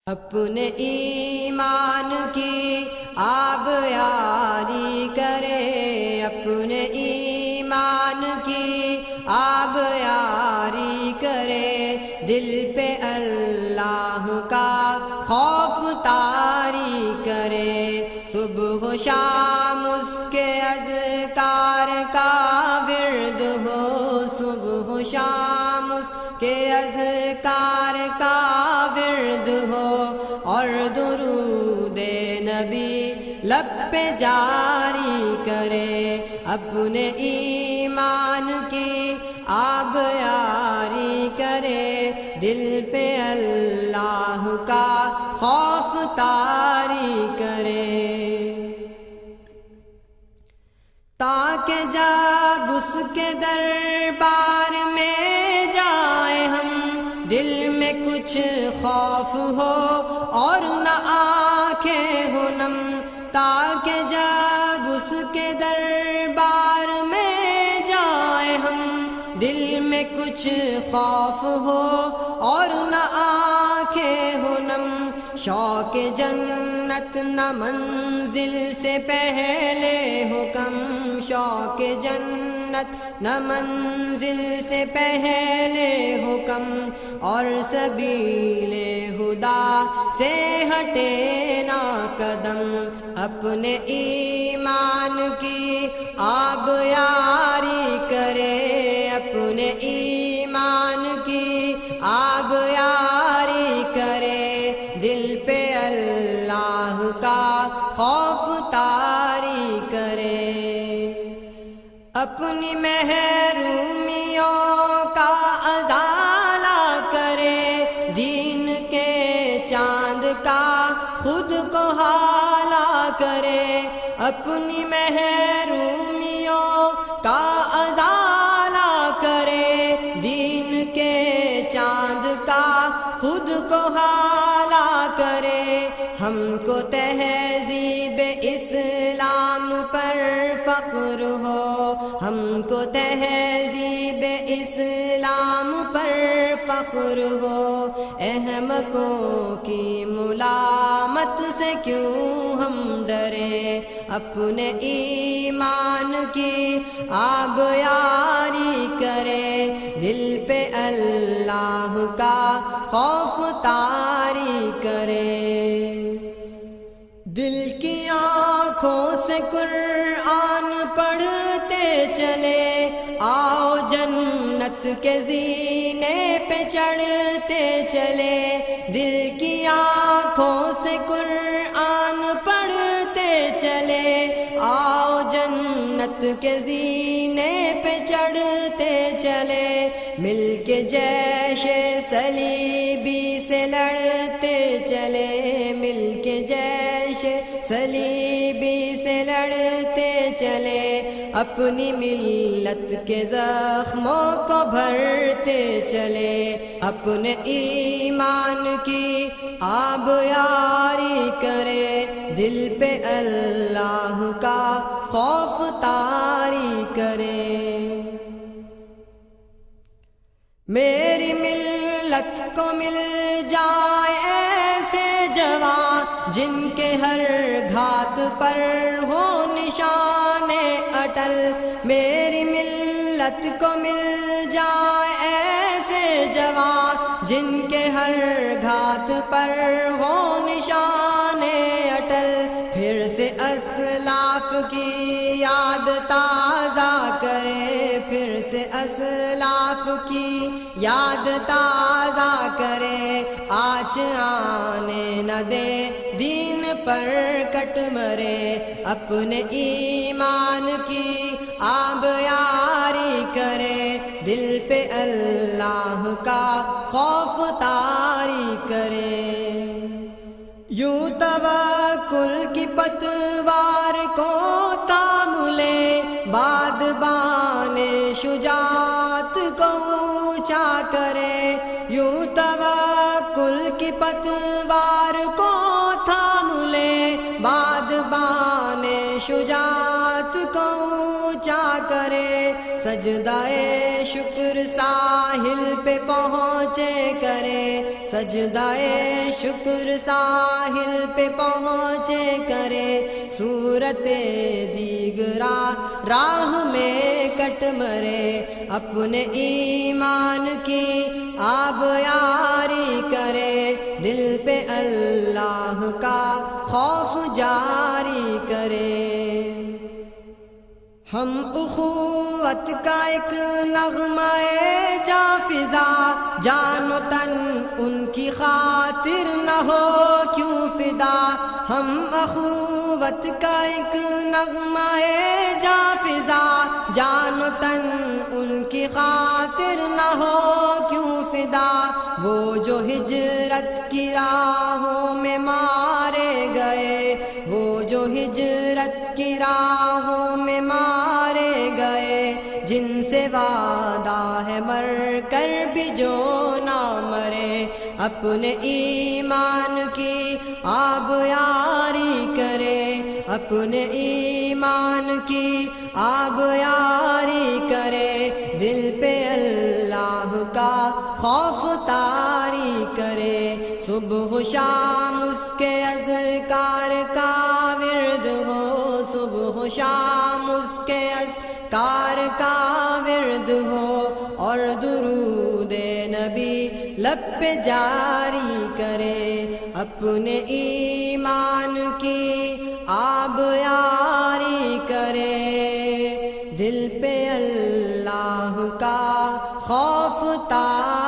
اپنے ایمان کی آب یاری کرے، اپنے ایمان کی آب یاری کرے، دل پہ اللہ کا خوف طاری کرے، صبح و شام اس کے اذکار کا ورد ہو، صبح و شام اس کے اذکار کا ورد ہو، اور درود نبی لب پہ جاری کرے، اپنے ایمان کی آب یاری کرے، دل پہ اللہ کا خوف طاری کرے، تاکہ جب اس کے دربار میں جائیں ہم، دل میں کچھ خوف ہو اور نہ آنکھیں ہو نم، تاکہ جب اس کے دربار میں جائیں ہم، دل میں کچھ خوف ہو اور نہ آنکھیں ہو نم، شوق جنت نہ منزل سے پہلے ہو کم، شوق جنت نہ منزل سے پہلے ہو کم، اور سبیل خدا سے ہٹے نہ قدم، اپنے ایمان کی آب یاری کرے، اپنے ایمان کی آب یاری کرے، دل پہ اللہ کا خوف طاری کرے، اپنی محرومیوں کا ازالہ کرے، دین کے چاند کا خود کو حالہ کرے، اپنی محرومیوں کا ازالہ کرے، دین کے چاند کا خود کو حالہ کرے، ہم کو تہذیب اسلام پر فخر ہو، ہم کو تہذیب اسلام پر فخر ہو، احمقوں کی ملامت سے کیوں ہم ڈرے، اپنے ایمان کی آب یاری کرے، دل پہ اللہ کا خوف طاری کرے، دل کی آنکھوں سے قرآن پڑھتے چلے، آؤ جنت کے زینے پہ چڑھتے چلے، دل کی آنکھوں سے قرآن پڑھتے چلے، آؤ جنت کے زینے پہ چڑھتے چلے، مل کے جیش صلیبی سے لڑتے چلے، مل کے جیش صلیبی سے لڑتے چلے، اپنی ملت کے زخموں کو بھرتے چلے، اپنے ایمان کی آب یاری کرے، دل پہ اللہ کا خوف طاری کرے، میری ملت کو مل جائے ایسے جوان، جن کے ہر گھات پر ہو نشان اٹل، میری ملت کو مل جائے ایسے جوان، جن کے ہر گھات پر ہو نشان اٹل، پھر سے اسلاف کی یاد تازہ کرے، پھر سے اسلاف کی یاد تازہ کرے، آنچ آنے نہ دے دین پر کٹ مرے، اپنے ایمان کی آب یاری کرے، دل پہ اللہ کا خوف طاری کرے، یوں توکل کی پتوار کو تام لے، بادبان شجاعت کو اونچا کرے، یوں توکل کی پتوار کو تھام لے، بادبان شجاعت کو اونچا کرے، سجدائے شکر ساحل پہ پہنچے کرے، سجدائے شکر ساحل پہ پہنچے کرے، صورت دیگرا راہ میں کٹ مرے، اپنے ایمان کی آب یاری کرے، دل پہ اللہ کا خوف جاری کرے۔ ہم اخوت کا ایک نغمہ جا فضا، جان و تن ان کی خاطر نہ ہو کیوں فدا، ہم اخوت کا ایک نغمہ جا فضا، جان و تن ان کی خاطر نہ ہو کیوں فدا، وہ جو ہجرت کی راہوں میں مارے گئے، وہ جو ہجرت کی راہوں میں مارے گئے، جن سے وعدہ ہے مر کر بھی جو نہ مرے، اپنے ایمان کی آب یاری کرے، اپنے ایمان کی آب یاری کرے، دل پہ اللہ کا خوف طاری کرے، صبح و شام اس کے اذکار کا ورد ہو، صبح و شام اس کے اذکار کا ورد ہو، اور درود نبی لب پہ جاری کرے، اپنے ایمان کی آب یاری کرے، دل پہ اللہ کا خوف طاری